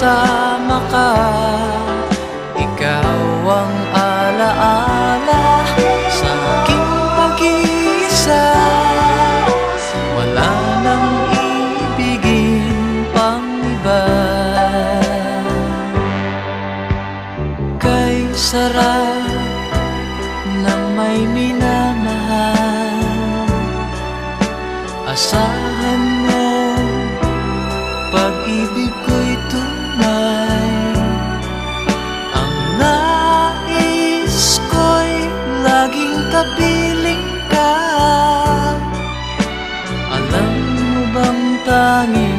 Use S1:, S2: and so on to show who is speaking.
S1: kasama ka. Ikaw ang alaala sa aking pag-iisa. Wala nang ibigin pang iba. Kay sarap ng may minamahal, asahan mo pag-ibig ko'y tunay. Ang nais ko'y laging kapiling ka. Alam mo bang tanging